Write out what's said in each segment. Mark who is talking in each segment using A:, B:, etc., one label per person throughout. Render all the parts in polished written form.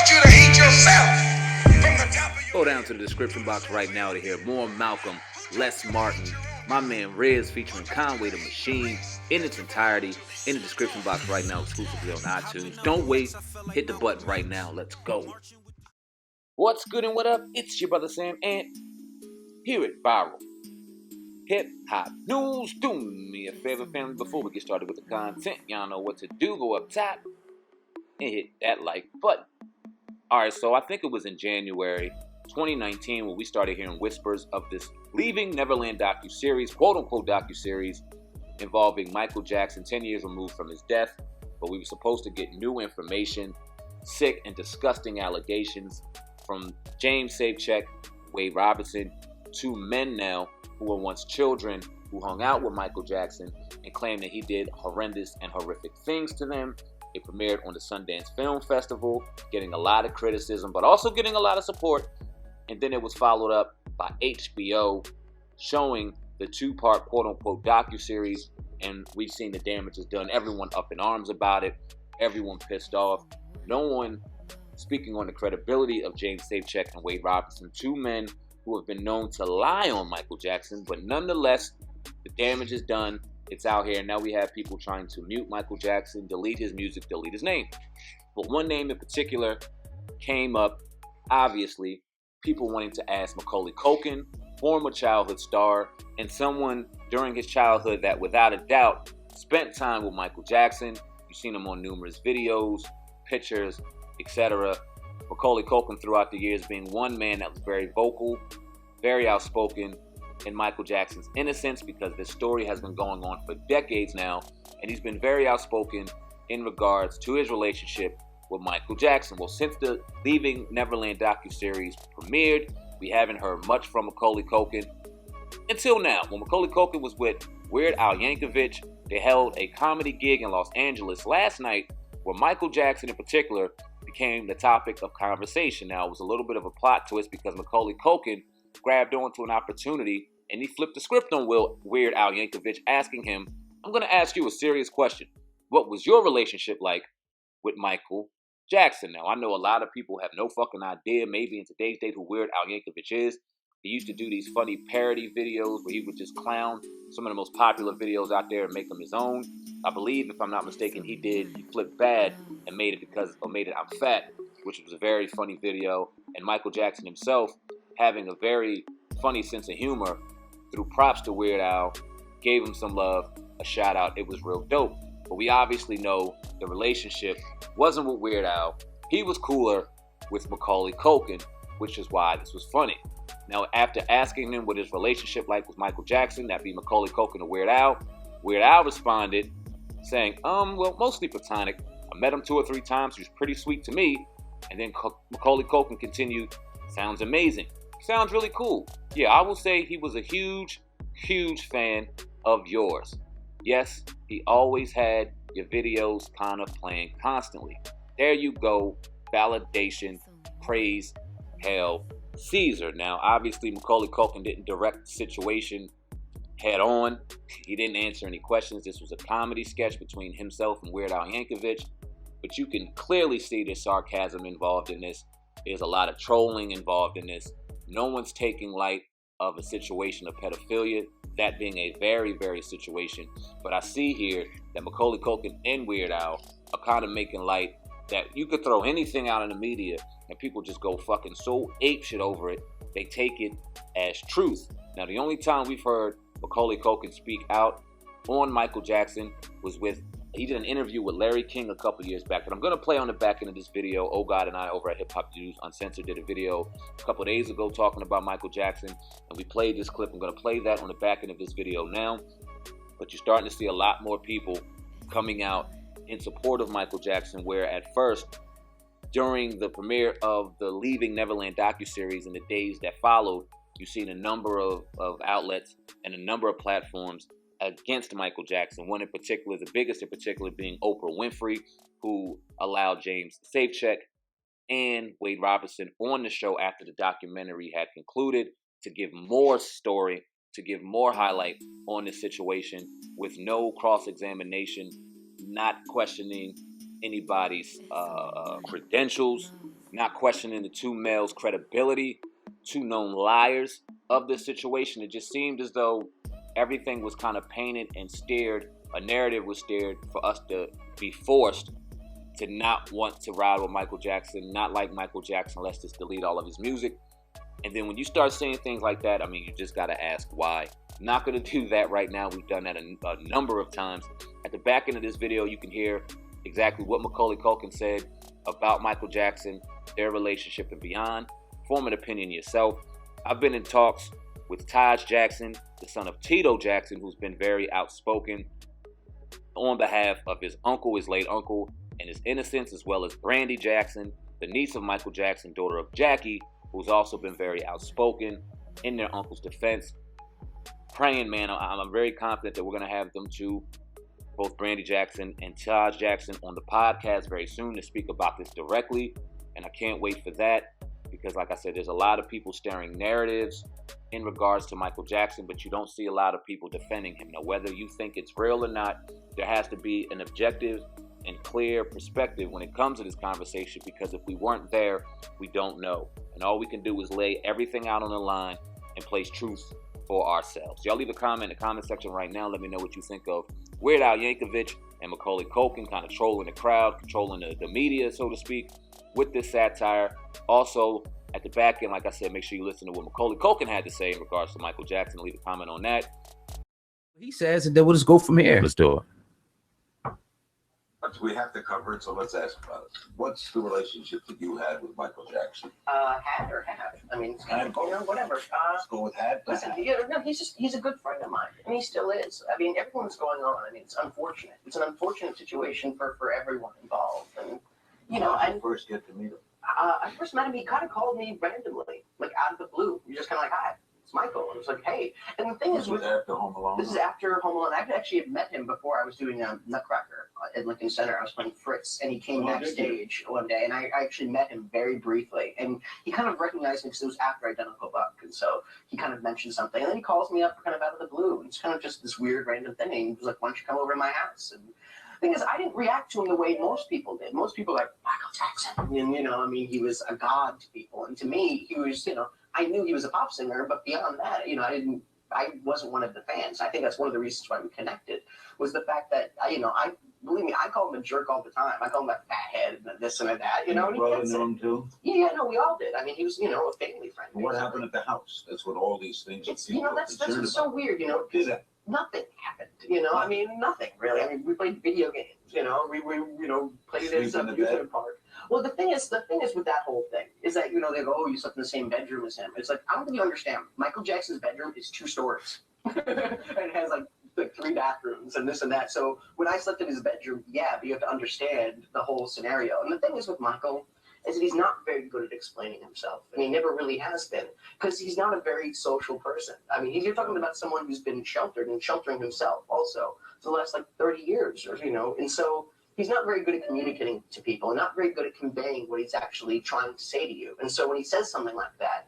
A: want you to hate yourself from the top of your
B: Go down to the description box right now to hear more Malcolm, Les Martin, my man Riz featuring Conway the Machine in its entirety in the description box right now, exclusively on iTunes. Don't wait, hit the button right now. Let's go. What's good and what up? It's your brother Sam, and here at Viral Hip Hop News. Do me a favor, family, before we get started with the content. Y'all know what to do. Go up top and hit that like button. Alright, so I think it was in January 2019 when we started hearing whispers of this Leaving Neverland docuseries, quote-unquote docuseries, involving Michael Jackson 10 years removed from his death, but we were supposed to get new information, sick and disgusting allegations from James Safecheck, Wade Robinson, two men now who were once children who hung out with Michael Jackson and claimed that he did horrendous and horrific things to them. It premiered on the Sundance Film Festival, getting a lot of criticism, but also getting a lot of support. And then it was followed up by HBO showing the two-part quote-unquote docuseries, and we've seen the damages done. Everyone up in arms about it. Everyone pissed off. No one speaking on the credibility of James Safecheck and Wade Robinson, two men who have been known to lie on Michael Jackson, but nonetheless, the damage is done. It's out here. Now we have people trying to mute Michael Jackson, delete his music, delete his name. But one name in particular came up, obviously, people wanting to ask Macaulay Culkin, former childhood star, and someone during his childhood that without a doubt spent time with Michael Jackson. You've seen him on numerous videos, pictures, etc. Macaulay Culkin throughout the years being one man that was very vocal, very outspoken in Michael Jackson's innocence, because this story has been going on for decades now, and he's been very outspoken in regards to his relationship with Michael Jackson. Well, since the Leaving Neverland docuseries premiered, we haven't heard much from Macaulay Culkin until now. When Macaulay Culkin was with Weird Al Yankovic, they held a comedy gig in Los Angeles last night where Michael Jackson in particular became the topic of conversation. Now, it was a little bit of a plot twist because Macaulay Culkin grabbed onto an opportunity and he flipped the script on Weird Al Yankovic, asking him, I'm going to ask you a serious question. What was your relationship like with Michael Jackson? Now, I know a lot of people have no fucking idea, maybe in today's date, who Weird Al Yankovic is. He used to do these funny parody videos where he would just clown some of the most popular videos out there and make them his own. I believe, if I'm not mistaken, he flipped Bad and made it I'm Fat, which was a very funny video. And Michael Jackson himself, having a very funny sense of humor, threw props to Weird Al, gave him some love, a shout out. It was real dope. But we obviously know the relationship wasn't with Weird Al. He was cooler with Macaulay Culkin, which is why this was funny. Now, after asking him what his relationship like with Michael Jackson, that be Macaulay Culkin or Weird Al responded saying, well, mostly platonic. I met him 2 or 3 times. He was pretty sweet to me. And then Macaulay Culkin continued, sounds amazing. Sounds really cool. Yeah, I will say he was a huge, huge fan of yours. Yes, he always had your videos kind of playing constantly. There you go. Validation, praise, hail Caesar. Now, obviously, Macaulay Culkin didn't direct the situation head on. He didn't answer any questions. This was a comedy sketch between himself and Weird Al Yankovic. But you can clearly see there's sarcasm involved in this. There's a lot of trolling involved in this. No one's taking light of a situation of pedophilia, that being a very, very situation. But I see here that Macaulay Culkin and Weird Al are kind of making light that you could throw anything out in the media and people just go fucking so apeshit over it, they take it as truth. Now, the only time we've heard Macaulay Culkin speak out on Michael Jackson was he did an interview with Larry King a couple years back, but I'm going to play on the back end of this video. Oh God and I over at Hip Hop News Uncensored did a video a couple days ago talking about Michael Jackson, and we played this clip. I'm going to play that on the back end of this video now, but you're starting to see a lot more people coming out in support of Michael Jackson, where at first, during the premiere of the Leaving Neverland docuseries and the days that followed, you've seen a number of outlets and a number of platforms against Michael Jackson. One in particular, the biggest in particular, being Oprah Winfrey, who allowed James Safecheck and Wade Robinson on the show after the documentary had concluded to give more story, to give more highlight on the situation with no cross-examination, not questioning anybody's credentials, not questioning the two males' credibility, two known liars of this situation. It just seemed as though everything was kind of painted and steered, a narrative was steered for us to be forced to not want to ride with Michael Jackson, not like Michael Jackson, let's just delete all of his music. And then when you start saying things like that, I mean, you just got to ask why. Not going to do that right now. We've done that a number of times. At the back end of this video, you can hear exactly what Macaulay Culkin said about Michael Jackson, their relationship and beyond. Form an opinion yourself. I've been in talks with Taj Jackson, the son of Tito Jackson, who's been very outspoken on behalf of his uncle, his late uncle, and his innocence, as well as Brandy Jackson, the niece of Michael Jackson, daughter of Jackie, who's also been very outspoken in their uncle's defense. Praying, man, I'm very confident that we're going to have them two, both Brandy Jackson and Taj Jackson, on the podcast very soon to speak about this directly. And I can't wait for that because, like I said, there's a lot of people staring narratives in regards to Michael Jackson, but you don't see a lot of people defending him. Now, whether you think it's real or not, there has to be an objective and clear perspective when it comes to this conversation, because if we weren't there, we don't know. And all we can do is lay everything out on the line and place truth for ourselves. Y'all leave a comment in the comment section right now. Let me know what you think of Weird Al Yankovic and Macaulay Culkin kind of trolling the crowd, controlling the media, so to speak, with this satire. Also, at the back end, like I said, make sure you listen to what Macaulay Culkin had to say in regards to Michael Jackson. Leave a comment on that.
C: He says, and then we'll just go from here. Let's do it.
D: We have to cover it, so let's ask about it. What's the relationship that you had with Michael Jackson?
E: Had or have? I mean, it's kind of, whatever.
D: Let's go with had.
E: Listen, no, he's a good friend of mine, and he still is. I mean, everything that's going on, I mean, it's unfortunate. It's an unfortunate situation for everyone involved. And,
D: I first get to meet him.
E: I first met him, he kind of called me randomly, like out of the blue. He just kind of like, hi. Michael. I was like, hey. And the thing is,
D: after Home Alone.
E: This is after Home Alone. I actually had met him before I was doing Nutcracker at Lincoln Center. I was playing Fritz, and he came backstage one day, and I actually met him very briefly. And he kind of recognized me because it was after I'd done Uncle Buck, and so he kind of mentioned something, and then he calls me up kind of out of the blue, and it's kind of just this weird random thing. And he was like, why don't you come over to my house? And the thing is, I didn't react to him the way most people did. Most people were like, Michael Jackson. And, I mean, he was a god to people. And to me, he was, I knew he was a pop singer, but beyond that, I wasn't one of the fans. I think that's one of the reasons why we connected, was the fact that, believe me, I call him a jerk all the time. I call him a fathead and this and that,
D: Your brother knew him too?
E: Yeah, no, we all did. I mean, he was, a family friend.
D: What happened at the house? That's what all these things
E: that's what's so weird, Nothing happened, I mean, nothing really. I mean, we played video games, we played in some amusement park. Well, the thing is with that whole thing is that, they go, oh, you slept in the same bedroom as him. It's like, I don't think you understand. Michael Jackson's bedroom is 2 stories. And it has like 3 bathrooms and this and that. So when I slept in his bedroom, yeah, but you have to understand the whole scenario. And the thing is with Michael is that he's not very good at explaining himself. And he never really has been, because he's not a very social person. I mean, you're talking about someone who's been sheltered and sheltering himself also for the last 30 years, or, and so he's not very good at communicating to people, and not very good at conveying what he's actually trying to say to you. And so when he says something like that,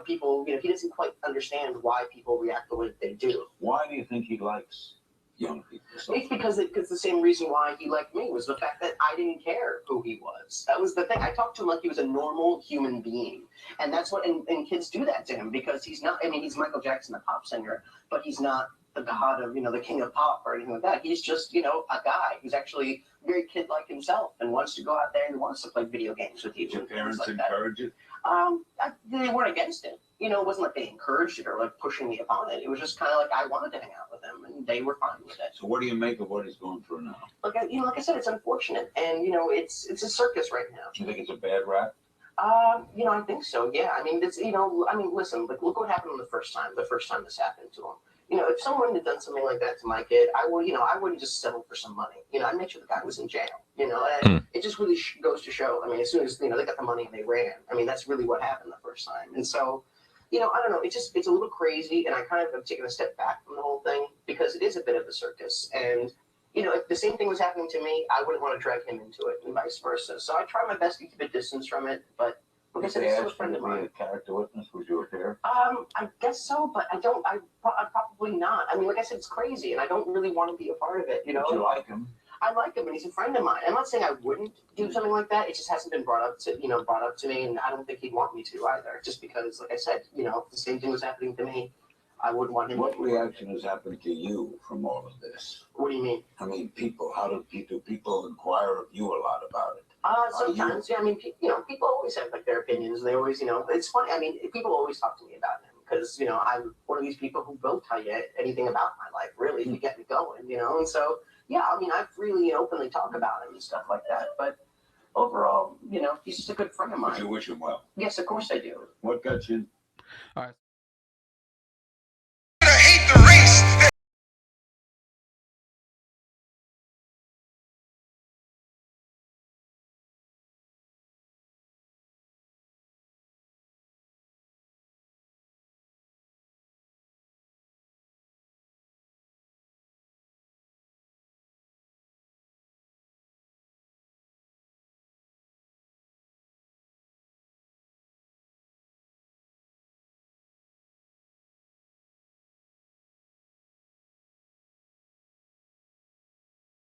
E: people, he doesn't quite understand why people react the way that they do.
D: Why do you think he likes young people?
E: It's because the same reason why he liked me was the fact that I didn't care who he was. That was the thing. I talked to him like he was a normal human being. And that's what, and kids do that to him, because he's not, I mean, he's Michael Jackson, the pop singer, but he's not the god of, the king of pop or anything like that. He's just, a guy who's actually very kid-like himself and wants to go out there and wants to play video games with you.
D: Did your parents encourage it?
E: They weren't against it. It wasn't like they encouraged it or like pushing me upon it. It was just kind of like I wanted to hang out with them, and they were fine with it.
D: So what do you make of what he's going through now?
E: Like I said, it's unfortunate, and it's a circus right now.
D: Do you think it's a bad rap?
E: I think so. Yeah. I mean, listen. Like, look what happened the first time this happened to him. If someone had done something like that to my kid, I wouldn't just settle for some money. I'd make sure the guy was in jail. And it just really goes to show. I mean, as soon as they got the money and they ran. I mean, that's really what happened the first time. And so, I don't know. It's a little crazy, and I kind of have taken a step back from the whole thing because it is a bit of a circus. And if the same thing was happening to me, I wouldn't want to drag him into it, and vice versa. So I try my best to keep a distance from it, but. Like I said, he's still a friend of mine.
D: A character witness, was you there?
E: I guess so, but I probably not. I mean, like I said, it's crazy, and I don't really want to be a part of it.
D: Did you like him?
E: I like him, and he's a friend of mine. I'm not saying I wouldn't do something like that. It just hasn't been brought up to me, and I don't think he'd want me to either. Just because, like I said, if the same thing was happening to me, I wouldn't want him.
D: What reaction has happened to you from all of this?
E: What do you mean?
D: I mean, people. How do people inquire of you a lot about it?
E: Sometimes, yeah. I mean, people always have like their opinions. They always, it's funny. I mean, people always talk to me about him because, I'm one of these people who will tell you anything about my life, really, if you get me going, And so, yeah, I mean, I freely and openly talk about him and stuff like that. But overall, he's just a good friend of mine.
D: But you wish him well.
E: Yes, of course I do.
D: What got you?
C: All right.